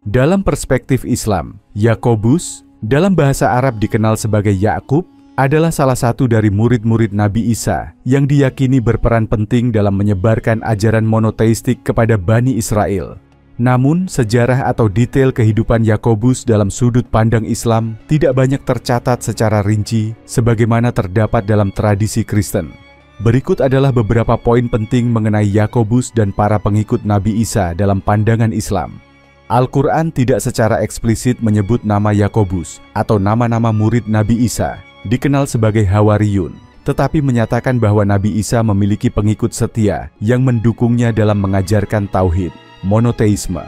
Dalam perspektif Islam, Yakobus, dalam bahasa Arab dikenal sebagai Yakub, adalah salah satu dari murid-murid Nabi Isa yang diyakini berperan penting dalam menyebarkan ajaran monoteistik kepada Bani Israel. Namun, sejarah atau detail kehidupan Yakobus dalam sudut pandang Islam tidak banyak tercatat secara rinci sebagaimana terdapat dalam tradisi Kristen. Berikut adalah beberapa poin penting mengenai Yakobus dan para pengikut Nabi Isa dalam pandangan Islam. Al-Quran tidak secara eksplisit menyebut nama Yakobus atau nama-nama murid Nabi Isa, dikenal sebagai Hawariyun, tetapi menyatakan bahwa Nabi Isa memiliki pengikut setia yang mendukungnya dalam mengajarkan tauhid, monoteisme.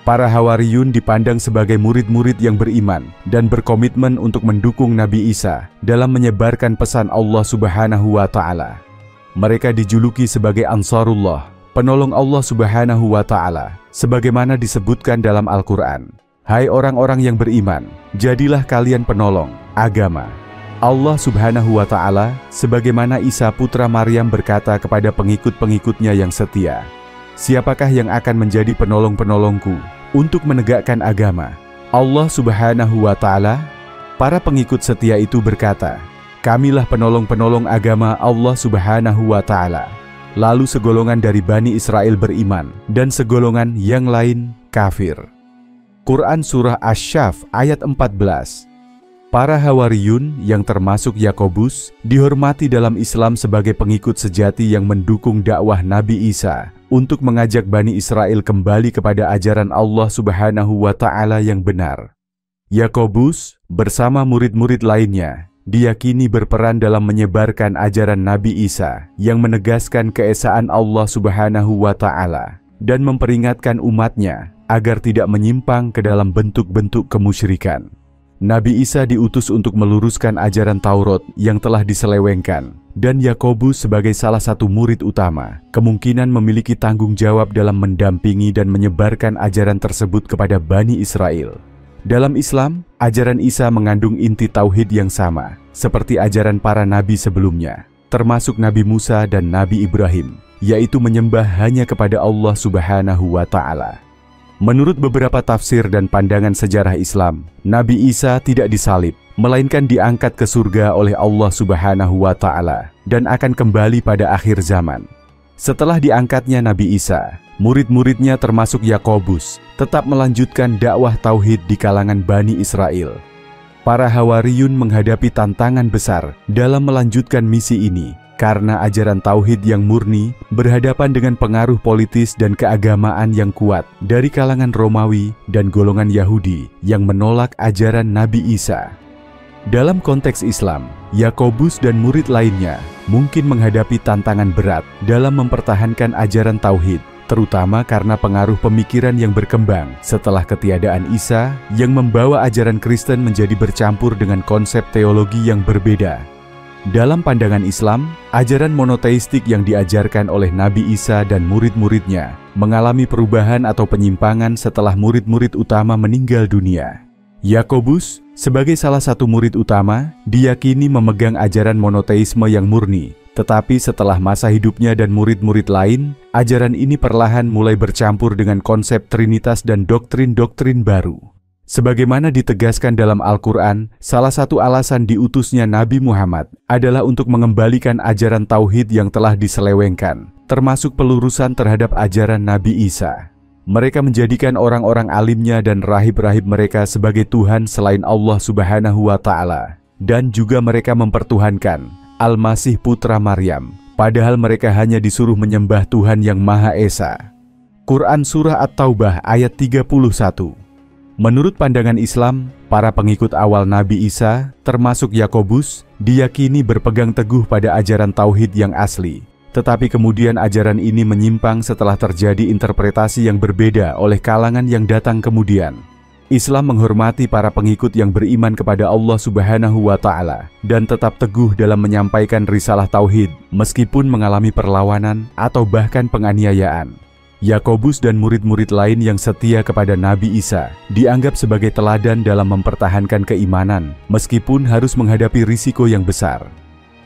Para Hawariyun dipandang sebagai murid-murid yang beriman dan berkomitmen untuk mendukung Nabi Isa dalam menyebarkan pesan Allah Subhanahu wa Ta'ala. Mereka dijuluki sebagai Ansarullah, penolong Allah Subhanahu wa Ta'ala, sebagaimana disebutkan dalam Al-Quran. Hai orang-orang yang beriman, jadilah kalian penolong agama Allah Subhanahu wa Ta'ala, sebagaimana Isa putra Maryam berkata kepada pengikut-pengikutnya yang setia, siapakah yang akan menjadi penolong-penolongku untuk menegakkan agama Allah Subhanahu wa Ta'ala? Para pengikut setia itu berkata, kamilah penolong-penolong agama Allah Subhanahu wa Ta'ala. Lalu segolongan dari Bani Israel beriman dan segolongan yang lain kafir. Quran Surah Asy-Syaff ayat 14. Para Hawariyun yang termasuk Yakobus dihormati dalam Islam sebagai pengikut sejati yang mendukung dakwah Nabi Isa untuk mengajak Bani Israel kembali kepada ajaran Allah Subhanahu wa Ta'ala yang benar. Yakobus bersama murid-murid lainnya diyakini berperan dalam menyebarkan ajaran Nabi Isa yang menegaskan keesaan Allah Subhanahu wa Ta'ala dan memperingatkan umatnya agar tidak menyimpang ke dalam bentuk-bentuk kemusyrikan. Nabi Isa diutus untuk meluruskan ajaran Taurat yang telah diselewengkan, dan Yakobus sebagai salah satu murid utama kemungkinan memiliki tanggung jawab dalam mendampingi dan menyebarkan ajaran tersebut kepada Bani Israel. Dalam Islam, ajaran Isa mengandung inti tauhid yang sama seperti ajaran para nabi sebelumnya, termasuk Nabi Musa dan Nabi Ibrahim, yaitu menyembah hanya kepada Allah Subhanahu wa Ta'ala. Menurut beberapa tafsir dan pandangan sejarah Islam, Nabi Isa tidak disalib, melainkan diangkat ke surga oleh Allah Subhanahu wa Ta'ala dan akan kembali pada akhir zaman. Setelah diangkatnya Nabi Isa, murid-muridnya termasuk Yakobus tetap melanjutkan dakwah tauhid di kalangan Bani Israel. Para Hawariyun menghadapi tantangan besar dalam melanjutkan misi ini, karena ajaran tauhid yang murni berhadapan dengan pengaruh politis dan keagamaan yang kuat dari kalangan Romawi dan golongan Yahudi yang menolak ajaran Nabi Isa. Dalam konteks Islam, Yakobus dan murid lainnya mungkin menghadapi tantangan berat dalam mempertahankan ajaran tauhid, terutama karena pengaruh pemikiran yang berkembang setelah ketiadaan Isa yang membawa ajaran Kristen menjadi bercampur dengan konsep teologi yang berbeda. Dalam pandangan Islam, ajaran monoteistik yang diajarkan oleh Nabi Isa dan murid-muridnya mengalami perubahan atau penyimpangan setelah murid-murid utama meninggal dunia. Yakobus, sebagai salah satu murid utama, diyakini memegang ajaran monoteisme yang murni, tetapi setelah masa hidupnya dan murid-murid lain, ajaran ini perlahan mulai bercampur dengan konsep Trinitas dan doktrin-doktrin baru. Sebagaimana ditegaskan dalam Al-Quran, salah satu alasan diutusnya Nabi Muhammad adalah untuk mengembalikan ajaran tauhid yang telah diselewengkan, termasuk pelurusan terhadap ajaran Nabi Isa. Mereka menjadikan orang-orang alimnya dan rahib-rahib mereka sebagai Tuhan selain Allah Subhanahu wa Ta'ala, dan juga mereka mempertuhankan Al-Masih putra Maryam, padahal mereka hanya disuruh menyembah Tuhan yang Maha Esa. Quran Surah At-Taubah ayat 31. Menurut pandangan Islam, para pengikut awal Nabi Isa, termasuk Yakobus, diyakini berpegang teguh pada ajaran tauhid yang asli. Tetapi kemudian ajaran ini menyimpang setelah terjadi interpretasi yang berbeda oleh kalangan yang datang kemudian. Islam menghormati para pengikut yang beriman kepada Allah Subhanahu wa Ta'ala dan tetap teguh dalam menyampaikan risalah tauhid meskipun mengalami perlawanan atau bahkan penganiayaan. Yakobus dan murid-murid lain yang setia kepada Nabi Isa dianggap sebagai teladan dalam mempertahankan keimanan meskipun harus menghadapi risiko yang besar.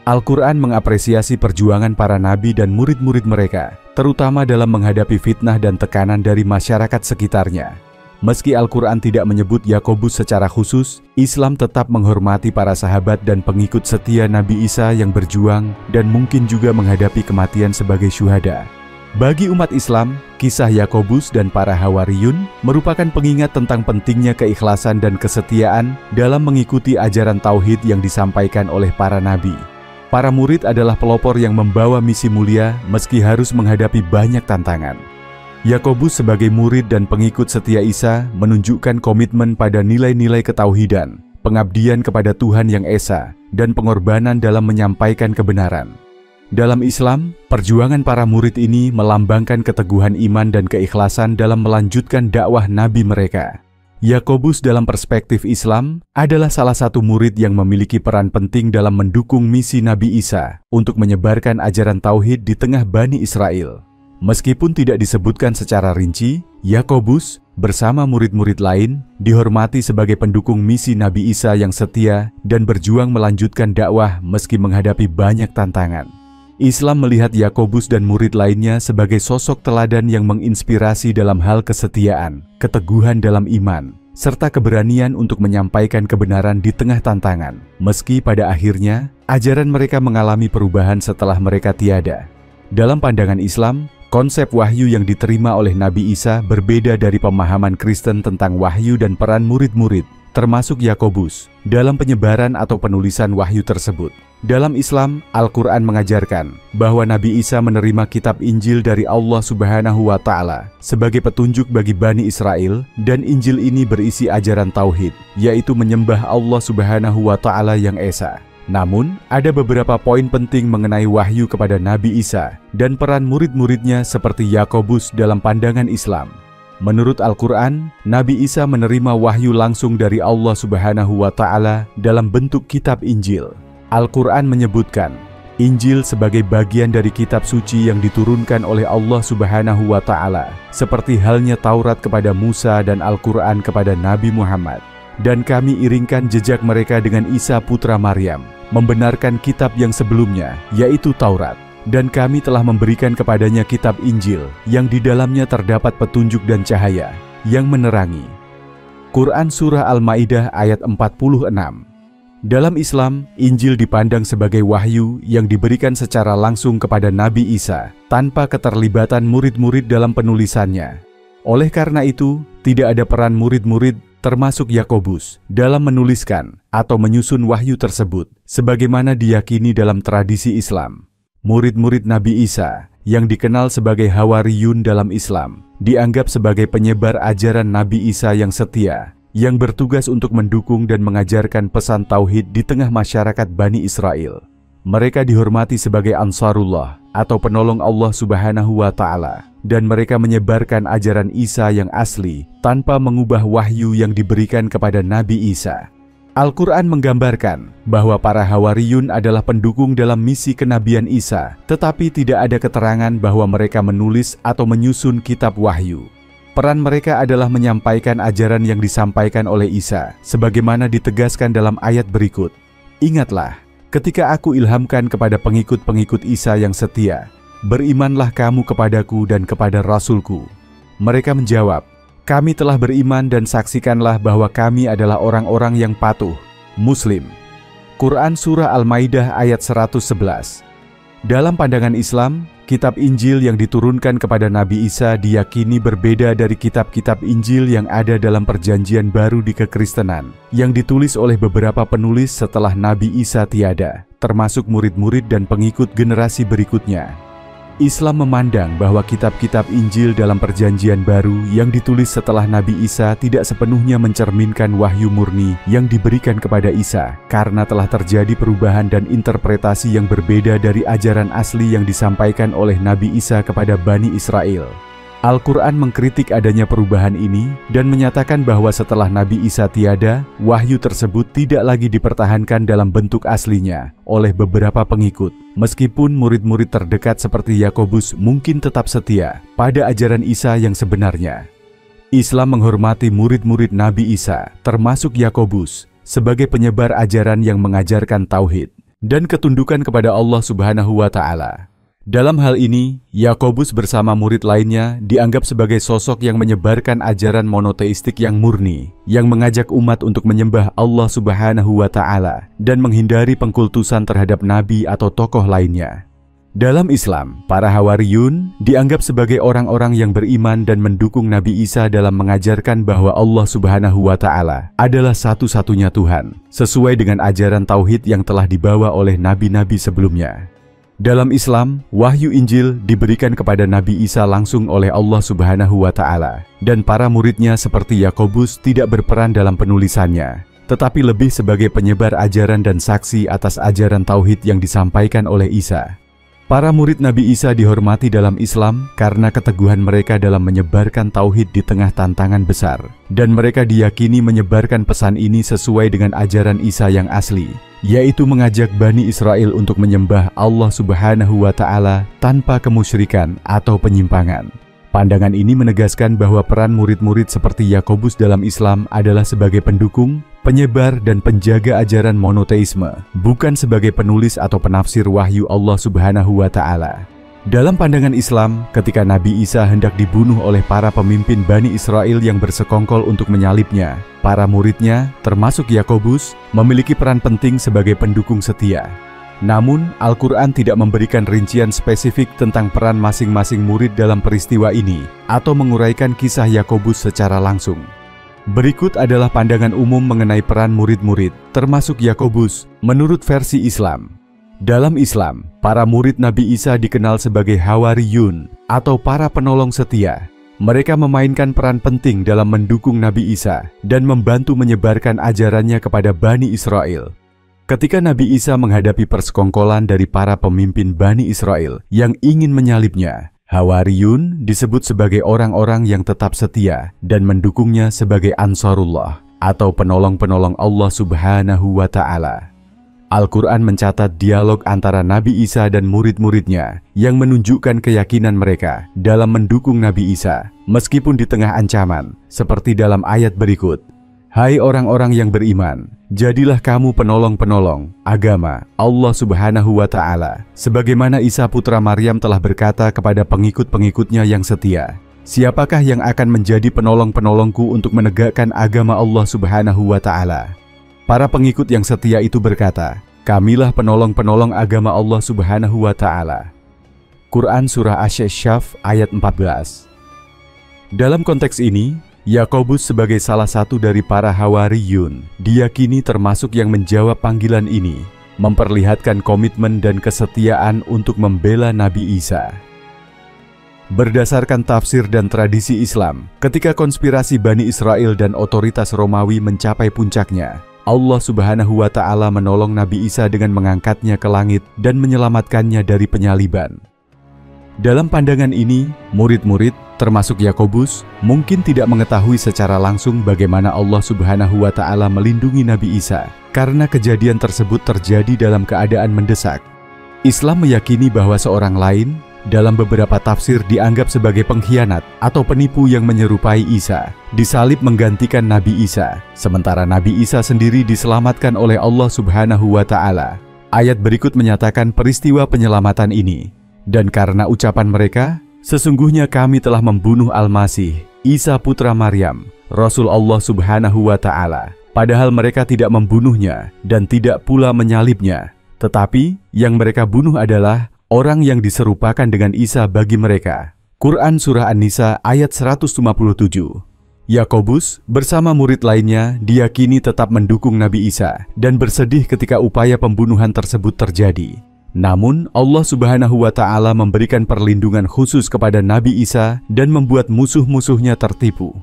Al-Quran mengapresiasi perjuangan para nabi dan murid-murid mereka, terutama dalam menghadapi fitnah dan tekanan dari masyarakat sekitarnya. Meski Al-Quran tidak menyebut Yakobus secara khusus, Islam tetap menghormati para sahabat dan pengikut setia Nabi Isa yang berjuang dan mungkin juga menghadapi kematian sebagai syuhada. Bagi umat Islam, kisah Yakobus dan para Hawariyun merupakan pengingat tentang pentingnya keikhlasan dan kesetiaan dalam mengikuti ajaran tauhid yang disampaikan oleh para nabi. Para murid adalah pelopor yang membawa misi mulia meski harus menghadapi banyak tantangan. Yakobus sebagai murid dan pengikut setia Isa menunjukkan komitmen pada nilai-nilai ketauhidan, pengabdian kepada Tuhan Yang Esa, dan pengorbanan dalam menyampaikan kebenaran. Dalam Islam, perjuangan para murid ini melambangkan keteguhan iman dan keikhlasan dalam melanjutkan dakwah Nabi mereka. Yakobus dalam perspektif Islam adalah salah satu murid yang memiliki peran penting dalam mendukung misi Nabi Isa untuk menyebarkan ajaran tauhid di tengah Bani Israel. Meskipun tidak disebutkan secara rinci, Yakobus bersama murid-murid lain dihormati sebagai pendukung misi Nabi Isa yang setia dan berjuang melanjutkan dakwah meski menghadapi banyak tantangan. Islam melihat Yakobus dan murid lainnya sebagai sosok teladan yang menginspirasi dalam hal kesetiaan, keteguhan dalam iman, serta keberanian untuk menyampaikan kebenaran di tengah tantangan, meski pada akhirnya ajaran mereka mengalami perubahan setelah mereka tiada. Dalam pandangan Islam, konsep wahyu yang diterima oleh Nabi Isa berbeda dari pemahaman Kristen tentang wahyu dan peran murid-murid, termasuk Yakobus, dalam penyebaran atau penulisan wahyu tersebut. Dalam Islam, Al-Quran mengajarkan bahwa Nabi Isa menerima kitab Injil dari Allah Subhanahu wa Ta'ala sebagai petunjuk bagi Bani Israel, dan Injil ini berisi ajaran tauhid, yaitu menyembah Allah Subhanahu wa Ta'ala Yang Esa. Namun, ada beberapa poin penting mengenai wahyu kepada Nabi Isa dan peran murid-muridnya seperti Yakobus dalam pandangan Islam. Menurut Al-Quran, Nabi Isa menerima wahyu langsung dari Allah Subhanahu wa Ta'ala dalam bentuk kitab Injil. Al-Quran menyebutkan Injil sebagai bagian dari kitab suci yang diturunkan oleh Allah Subhanahu wa Ta'ala, seperti halnya Taurat kepada Musa dan Al-Quran kepada Nabi Muhammad. Dan kami iringkan jejak mereka dengan Isa putra Maryam, membenarkan kitab yang sebelumnya, yaitu Taurat. Dan kami telah memberikan kepadanya kitab Injil, yang di dalamnya terdapat petunjuk dan cahaya, yang menerangi. Quran Surah Al-Ma'idah ayat 46. Dalam Islam, Injil dipandang sebagai wahyu yang diberikan secara langsung kepada Nabi Isa, tanpa keterlibatan murid-murid dalam penulisannya. Oleh karena itu, tidak ada peran murid-murid termasuk Yakobus dalam menuliskan atau menyusun wahyu tersebut, sebagaimana diyakini dalam tradisi Islam. Murid-murid Nabi Isa, yang dikenal sebagai Hawariyun dalam Islam, dianggap sebagai penyebar ajaran Nabi Isa yang setia, yang bertugas untuk mendukung dan mengajarkan pesan tauhid di tengah masyarakat Bani Israel. Mereka dihormati sebagai Ansarullah atau penolong Allah Subhanahu wa Ta'ala, dan mereka menyebarkan ajaran Isa yang asli tanpa mengubah wahyu yang diberikan kepada Nabi Isa. Al-Quran menggambarkan bahwa para Hawariyun adalah pendukung dalam misi kenabian Isa, tetapi tidak ada keterangan bahwa mereka menulis atau menyusun kitab wahyu. Peran mereka adalah menyampaikan ajaran yang disampaikan oleh Isa, sebagaimana ditegaskan dalam ayat berikut. Ingatlah, ketika aku ilhamkan kepada pengikut-pengikut Isa yang setia, berimanlah kamu kepadaku dan kepada Rasulku. Mereka menjawab, kami telah beriman dan saksikanlah bahwa kami adalah orang-orang yang patuh, Muslim. Quran Surah Al-Maidah ayat 111. Dalam pandangan Islam, kitab Injil yang diturunkan kepada Nabi Isa diyakini berbeda dari kitab-kitab Injil yang ada dalam Perjanjian Baru di Kekristenan, yang ditulis oleh beberapa penulis setelah Nabi Isa tiada, termasuk murid-murid dan pengikut generasi berikutnya. Islam memandang bahwa kitab-kitab Injil dalam Perjanjian Baru yang ditulis setelah Nabi Isa tidak sepenuhnya mencerminkan wahyu murni yang diberikan kepada Isa, karena telah terjadi perubahan dan interpretasi yang berbeda dari ajaran asli yang disampaikan oleh Nabi Isa kepada Bani Israel. Al-Quran mengkritik adanya perubahan ini dan menyatakan bahwa setelah Nabi Isa tiada, wahyu tersebut tidak lagi dipertahankan dalam bentuk aslinya oleh beberapa pengikut. Meskipun murid-murid terdekat seperti Yakobus mungkin tetap setia pada ajaran Isa yang sebenarnya. Islam menghormati murid-murid Nabi Isa, termasuk Yakobus, sebagai penyebar ajaran yang mengajarkan tauhid dan ketundukan kepada Allah Subhanahu wa Ta'ala. Dalam hal ini, Yakobus bersama murid lainnya dianggap sebagai sosok yang menyebarkan ajaran monoteistik yang murni, yang mengajak umat untuk menyembah Allah Subhanahu wa Ta'ala dan menghindari pengkultusan terhadap nabi atau tokoh lainnya. Dalam Islam, para Hawariyun dianggap sebagai orang-orang yang beriman dan mendukung Nabi Isa dalam mengajarkan bahwa Allah Subhanahu wa Ta'ala adalah satu-satunya Tuhan, sesuai dengan ajaran tauhid yang telah dibawa oleh nabi-nabi sebelumnya. Dalam Islam, wahyu Injil diberikan kepada Nabi Isa langsung oleh Allah Subhanahu wa Ta'ala, dan para muridnya seperti Yakobus tidak berperan dalam penulisannya, tetapi lebih sebagai penyebar ajaran dan saksi atas ajaran tauhid yang disampaikan oleh Isa. Para murid Nabi Isa dihormati dalam Islam karena keteguhan mereka dalam menyebarkan tauhid di tengah tantangan besar, dan mereka diyakini menyebarkan pesan ini sesuai dengan ajaran Isa yang asli, yaitu mengajak Bani Israel untuk menyembah Allah Subhanahu wa Ta'ala tanpa kemusyrikan atau penyimpangan. Pandangan ini menegaskan bahwa peran murid-murid seperti Yakobus dalam Islam adalah sebagai pendukung, penyebar, dan penjaga ajaran monoteisme, bukan sebagai penulis atau penafsir wahyu Allah Subhanahu wa Ta'ala. Dalam pandangan Islam, ketika Nabi Isa hendak dibunuh oleh para pemimpin Bani Israel yang bersekongkol untuk menyalibnya, para muridnya, termasuk Yakobus, memiliki peran penting sebagai pendukung setia. Namun, Al-Quran tidak memberikan rincian spesifik tentang peran masing-masing murid dalam peristiwa ini, atau menguraikan kisah Yakobus secara langsung. Berikut adalah pandangan umum mengenai peran murid-murid, termasuk Yakobus, menurut versi Islam. Dalam Islam, para murid Nabi Isa dikenal sebagai Hawariyun atau para penolong setia. Mereka memainkan peran penting dalam mendukung Nabi Isa dan membantu menyebarkan ajarannya kepada Bani Israel. Ketika Nabi Isa menghadapi persekongkolan dari para pemimpin Bani Israel yang ingin menyalibnya, Hawariyun disebut sebagai orang-orang yang tetap setia dan mendukungnya sebagai Ansarullah atau penolong-penolong Allah Subhanahu wa Ta'ala. Al-Quran mencatat dialog antara Nabi Isa dan murid-muridnya yang menunjukkan keyakinan mereka dalam mendukung Nabi Isa meskipun di tengah ancaman, seperti dalam ayat berikut. Hai orang-orang yang beriman, jadilah kamu penolong-penolong agama Allah Subhanahu wa Ta'ala, sebagaimana Isa putra Maryam telah berkata kepada pengikut-pengikutnya yang setia, siapakah yang akan menjadi penolong-penolongku untuk menegakkan agama Allah Subhanahu wa Ta'ala? Para pengikut yang setia itu berkata, kamilah penolong-penolong agama Allah Subhanahu wa Ta'ala. Quran Surah Asy-Syaf ayat 14. Dalam konteks ini, Yakobus sebagai salah satu dari para Hawariyun diyakini termasuk yang menjawab panggilan ini, memperlihatkan komitmen dan kesetiaan untuk membela Nabi Isa. Berdasarkan tafsir dan tradisi Islam, ketika konspirasi Bani Israel dan otoritas Romawi mencapai puncaknya, Allah Subhanahu wa Ta'ala menolong Nabi Isa dengan mengangkatnya ke langit dan menyelamatkannya dari penyaliban. Dalam pandangan ini, murid-murid, termasuk Yakobus, mungkin tidak mengetahui secara langsung bagaimana Allah Subhanahu wa Ta'ala melindungi Nabi Isa, karena kejadian tersebut terjadi dalam keadaan mendesak. Islam meyakini bahwa seorang lain, dalam beberapa tafsir dianggap sebagai pengkhianat atau penipu yang menyerupai Isa, disalib menggantikan Nabi Isa, sementara Nabi Isa sendiri diselamatkan oleh Allah Subhanahu wa Ta'ala. Ayat berikut menyatakan peristiwa penyelamatan ini. Dan karena ucapan mereka, sesungguhnya kami telah membunuh Al-Masih, Isa putra Maryam, Rasul Allah Subhanahu wa Ta'ala. Padahal mereka tidak membunuhnya dan tidak pula menyalibnya. Tetapi yang mereka bunuh adalah orang yang diserupakan dengan Isa bagi mereka. Quran Surah An-Nisa ayat 157. Yakobus bersama murid lainnya diyakini tetap mendukung Nabi Isa dan bersedih ketika upaya pembunuhan tersebut terjadi. Namun, Allah Subhanahu wa Ta'ala memberikan perlindungan khusus kepada Nabi Isa dan membuat musuh-musuhnya tertipu.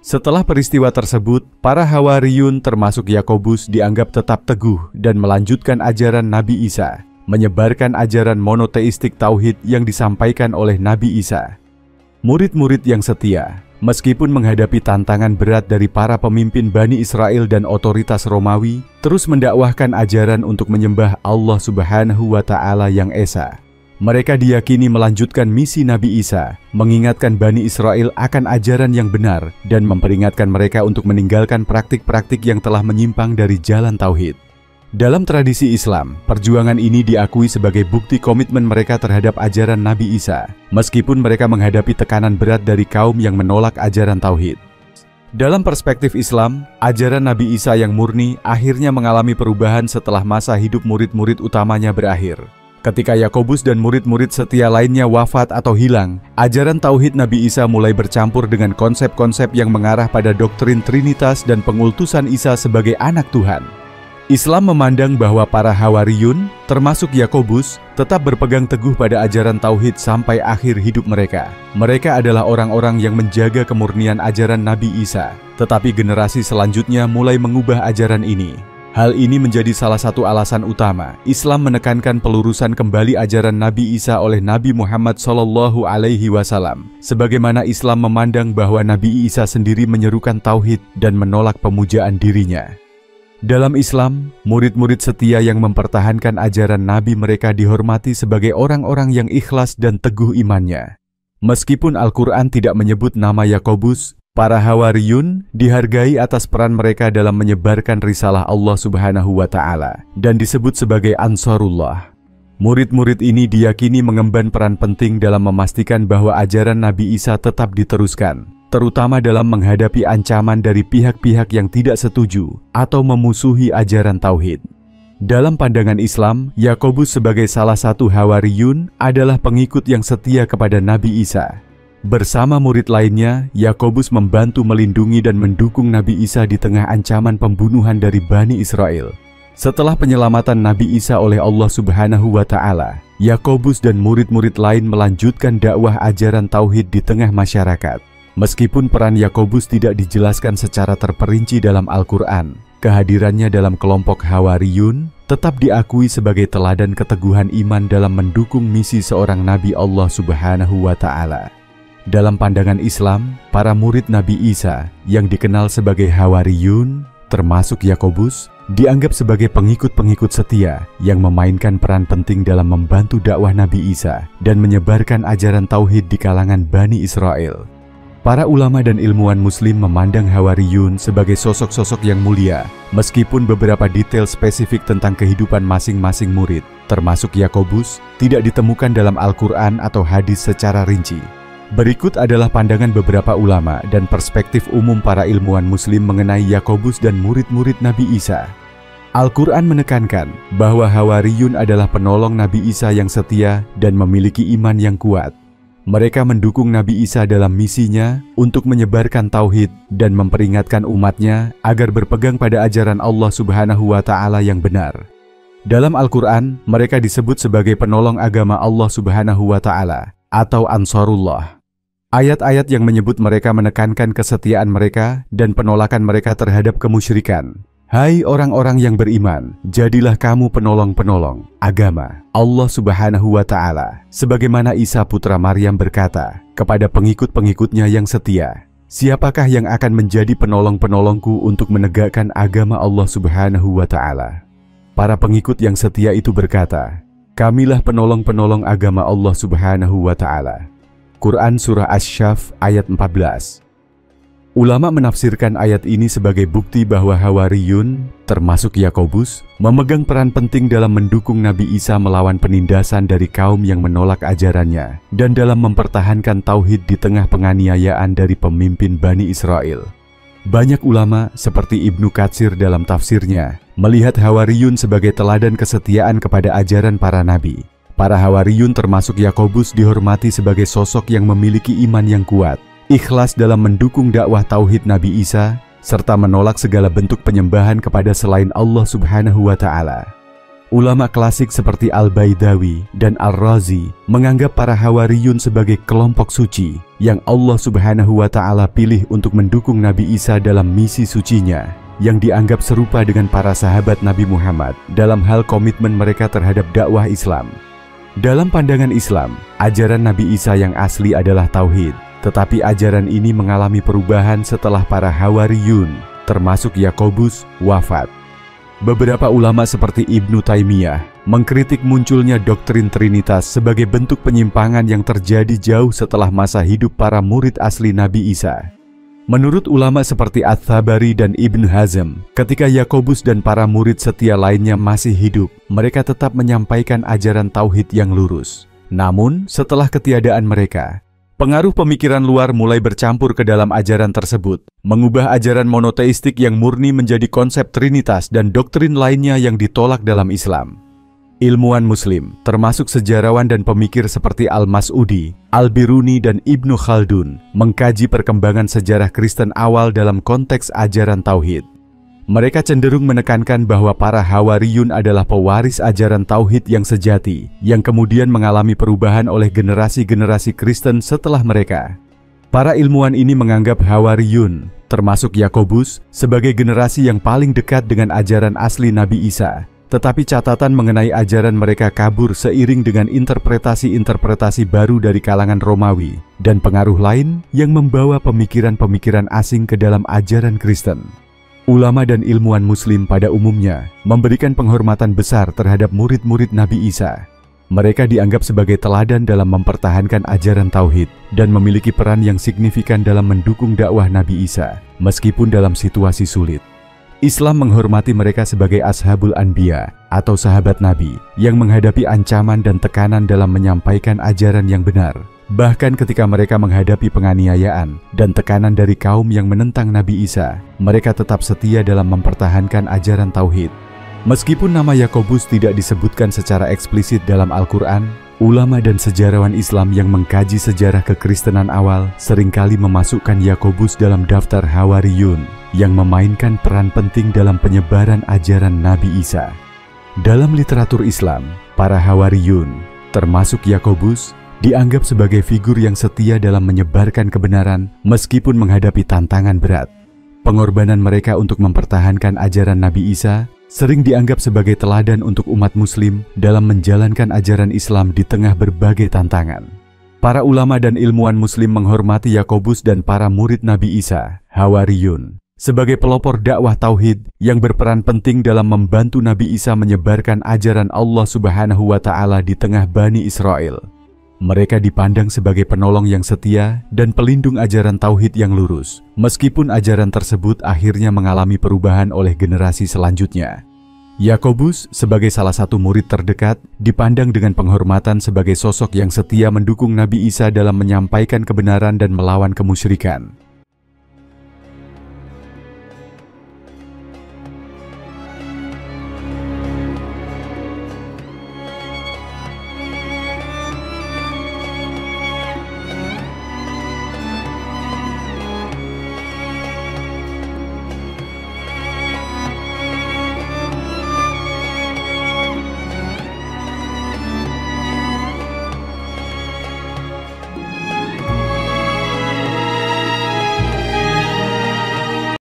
Setelah peristiwa tersebut, para Hawariyun termasuk Yakobus dianggap tetap teguh dan melanjutkan ajaran Nabi Isa, menyebarkan ajaran monoteistik tauhid yang disampaikan oleh Nabi Isa. Murid-murid yang setia, meskipun menghadapi tantangan berat dari para pemimpin Bani Israel dan otoritas Romawi, terus mendakwahkan ajaran untuk menyembah Allah Subhanahu wa Ta'ala yang esa. Mereka diyakini melanjutkan misi Nabi Isa, mengingatkan Bani Israel akan ajaran yang benar dan memperingatkan mereka untuk meninggalkan praktik-praktik yang telah menyimpang dari jalan tauhid. Dalam tradisi Islam, perjuangan ini diakui sebagai bukti komitmen mereka terhadap ajaran Nabi Isa, meskipun mereka menghadapi tekanan berat dari kaum yang menolak ajaran tauhid. Dalam perspektif Islam, ajaran Nabi Isa yang murni akhirnya mengalami perubahan setelah masa hidup murid-murid utamanya berakhir. Ketika Yakobus dan murid-murid setia lainnya wafat atau hilang, ajaran tauhid Nabi Isa mulai bercampur dengan konsep-konsep yang mengarah pada doktrin Trinitas dan pengultusan Isa sebagai anak Tuhan. Islam memandang bahwa para Hawariyun, termasuk Yakobus, tetap berpegang teguh pada ajaran tauhid sampai akhir hidup mereka. Mereka adalah orang-orang yang menjaga kemurnian ajaran Nabi Isa, tetapi generasi selanjutnya mulai mengubah ajaran ini. Hal ini menjadi salah satu alasan utama Islam menekankan pelurusan kembali ajaran Nabi Isa oleh Nabi Muhammad SAW, sebagaimana Islam memandang bahwa Nabi Isa sendiri menyerukan tauhid dan menolak pemujaan dirinya. Dalam Islam, murid-murid setia yang mempertahankan ajaran Nabi mereka dihormati sebagai orang-orang yang ikhlas dan teguh imannya. Meskipun Al-Quran tidak menyebut nama Yakobus, para Hawariyun dihargai atas peran mereka dalam menyebarkan risalah Allah Subhanahu wa Ta'ala dan disebut sebagai Ansarullah. Murid-murid ini diyakini mengemban peran penting dalam memastikan bahwa ajaran Nabi Isa tetap diteruskan, terutama dalam menghadapi ancaman dari pihak-pihak yang tidak setuju atau memusuhi ajaran tauhid. Dalam pandangan Islam, Yakobus sebagai salah satu Hawariyun adalah pengikut yang setia kepada Nabi Isa. Bersama murid lainnya, Yakobus membantu melindungi dan mendukung Nabi Isa di tengah ancaman pembunuhan dari Bani Israel. Setelah penyelamatan Nabi Isa oleh Allah Subhanahu wa Ta'ala, Yakobus dan murid-murid lain melanjutkan dakwah ajaran tauhid di tengah masyarakat. Meskipun peran Yakobus tidak dijelaskan secara terperinci dalam Al-Quran, kehadirannya dalam kelompok Hawariyun tetap diakui sebagai teladan keteguhan iman dalam mendukung misi seorang Nabi Allah Subhanahu wa Ta'ala. Dalam pandangan Islam, para murid Nabi Isa yang dikenal sebagai Hawariyun, termasuk Yakobus, dianggap sebagai pengikut-pengikut setia yang memainkan peran penting dalam membantu dakwah Nabi Isa dan menyebarkan ajaran tauhid di kalangan Bani Israel. Para ulama dan ilmuwan Muslim memandang Hawariyun sebagai sosok-sosok yang mulia, meskipun beberapa detail spesifik tentang kehidupan masing-masing murid, termasuk Yakobus, tidak ditemukan dalam Al-Quran atau hadis secara rinci. Berikut adalah pandangan beberapa ulama dan perspektif umum para ilmuwan Muslim mengenai Yakobus dan murid-murid Nabi Isa. Al-Quran menekankan bahwa Hawariyun adalah penolong Nabi Isa yang setia dan memiliki iman yang kuat. Mereka mendukung Nabi Isa dalam misinya untuk menyebarkan tauhid dan memperingatkan umatnya agar berpegang pada ajaran Allah Subhanahu wa Ta'ala yang benar. Dalam Al-Quran, mereka disebut sebagai penolong agama Allah Subhanahu wa Ta'ala atau Ansarullah. Ayat-ayat yang menyebut mereka menekankan kesetiaan mereka dan penolakan mereka terhadap kemusyrikan. Hai orang-orang yang beriman, jadilah kamu penolong-penolong agama Allah Subhanahu wa Ta'ala, sebagaimana Isa putra Maryam berkata kepada pengikut-pengikutnya yang setia, siapakah yang akan menjadi penolong-penolongku untuk menegakkan agama Allah Subhanahu wa Ta'ala? Para pengikut yang setia itu berkata, kamilah penolong-penolong agama Allah Subhanahu wa Ta'ala. Quran Surah Asy-Syaff ayat 14. Ulama menafsirkan ayat ini sebagai bukti bahwa Hawariyun, termasuk Yakobus, memegang peran penting dalam mendukung Nabi Isa melawan penindasan dari kaum yang menolak ajarannya dan dalam mempertahankan tauhid di tengah penganiayaan dari pemimpin Bani Israel. Banyak ulama seperti Ibnu Katsir dalam tafsirnya melihat Hawariyun sebagai teladan kesetiaan kepada ajaran para nabi. Para Hawariyun termasuk Yakobus dihormati sebagai sosok yang memiliki iman yang kuat, ikhlas dalam mendukung dakwah tauhid Nabi Isa, serta menolak segala bentuk penyembahan kepada selain Allah Subhanahu wa Ta'ala. Ulama klasik seperti Al-Baidawi dan Ar-Razi menganggap para Hawariyun sebagai kelompok suci yang Allah Subhanahu wa Ta'ala pilih untuk mendukung Nabi Isa dalam misi sucinya, yang dianggap serupa dengan para sahabat Nabi Muhammad dalam hal komitmen mereka terhadap dakwah Islam. Dalam pandangan Islam, ajaran Nabi Isa yang asli adalah tauhid. Tetapi ajaran ini mengalami perubahan setelah para Hawariyun, termasuk Yakobus, wafat. Beberapa ulama seperti Ibnu Taimiyah mengkritik munculnya doktrin Trinitas sebagai bentuk penyimpangan yang terjadi jauh setelah masa hidup para murid asli Nabi Isa. Menurut ulama seperti Ats-Tsabari dan Ibnu Hazm, ketika Yakobus dan para murid setia lainnya masih hidup, mereka tetap menyampaikan ajaran tauhid yang lurus. Namun, setelah ketiadaan mereka, pengaruh pemikiran luar mulai bercampur ke dalam ajaran tersebut, mengubah ajaran monoteistik yang murni menjadi konsep trinitas dan doktrin lainnya yang ditolak dalam Islam. Ilmuwan Muslim, termasuk sejarawan dan pemikir seperti Al-Mas'udi, Al-Biruni, dan Ibnu Khaldun, mengkaji perkembangan sejarah Kristen awal dalam konteks ajaran tauhid. Mereka cenderung menekankan bahwa para Hawariyun adalah pewaris ajaran tauhid yang sejati, yang kemudian mengalami perubahan oleh generasi-generasi Kristen setelah mereka. Para ilmuwan ini menganggap Hawariyun, termasuk Yakobus, sebagai generasi yang paling dekat dengan ajaran asli Nabi Isa. Tetapi catatan mengenai ajaran mereka kabur seiring dengan interpretasi-interpretasi baru dari kalangan Romawi dan pengaruh lain yang membawa pemikiran-pemikiran asing ke dalam ajaran Kristen. Ulama dan ilmuwan Muslim pada umumnya memberikan penghormatan besar terhadap murid-murid Nabi Isa. Mereka dianggap sebagai teladan dalam mempertahankan ajaran tauhid dan memiliki peran yang signifikan dalam mendukung dakwah Nabi Isa, meskipun dalam situasi sulit. Islam menghormati mereka sebagai Ashabul Anbiya atau sahabat Nabi yang menghadapi ancaman dan tekanan dalam menyampaikan ajaran yang benar. Bahkan ketika mereka menghadapi penganiayaan dan tekanan dari kaum yang menentang Nabi Isa, mereka tetap setia dalam mempertahankan ajaran tauhid. Meskipun nama Yakobus tidak disebutkan secara eksplisit dalam Al-Quran, ulama dan sejarawan Islam yang mengkaji sejarah kekristenan awal seringkali memasukkan Yakobus dalam daftar Hawariyun yang memainkan peran penting dalam penyebaran ajaran Nabi Isa. Dalam literatur Islam, para Hawariyun, termasuk Yakobus, dianggap sebagai figur yang setia dalam menyebarkan kebenaran meskipun menghadapi tantangan berat. Pengorbanan mereka untuk mempertahankan ajaran Nabi Isa sering dianggap sebagai teladan untuk umat Muslim dalam menjalankan ajaran Islam di tengah berbagai tantangan. Para ulama dan ilmuwan Muslim menghormati Yakobus dan para murid Nabi Isa, Hawariyun, sebagai pelopor dakwah tauhid yang berperan penting dalam membantu Nabi Isa menyebarkan ajaran Allah Subhanahu wa Ta'ala di tengah Bani Israel. Mereka dipandang sebagai penolong yang setia dan pelindung ajaran tauhid yang lurus, meskipun ajaran tersebut akhirnya mengalami perubahan oleh generasi selanjutnya. Yakobus, sebagai salah satu murid terdekat, dipandang dengan penghormatan sebagai sosok yang setia mendukung Nabi Isa dalam menyampaikan kebenaran dan melawan kemusyrikan.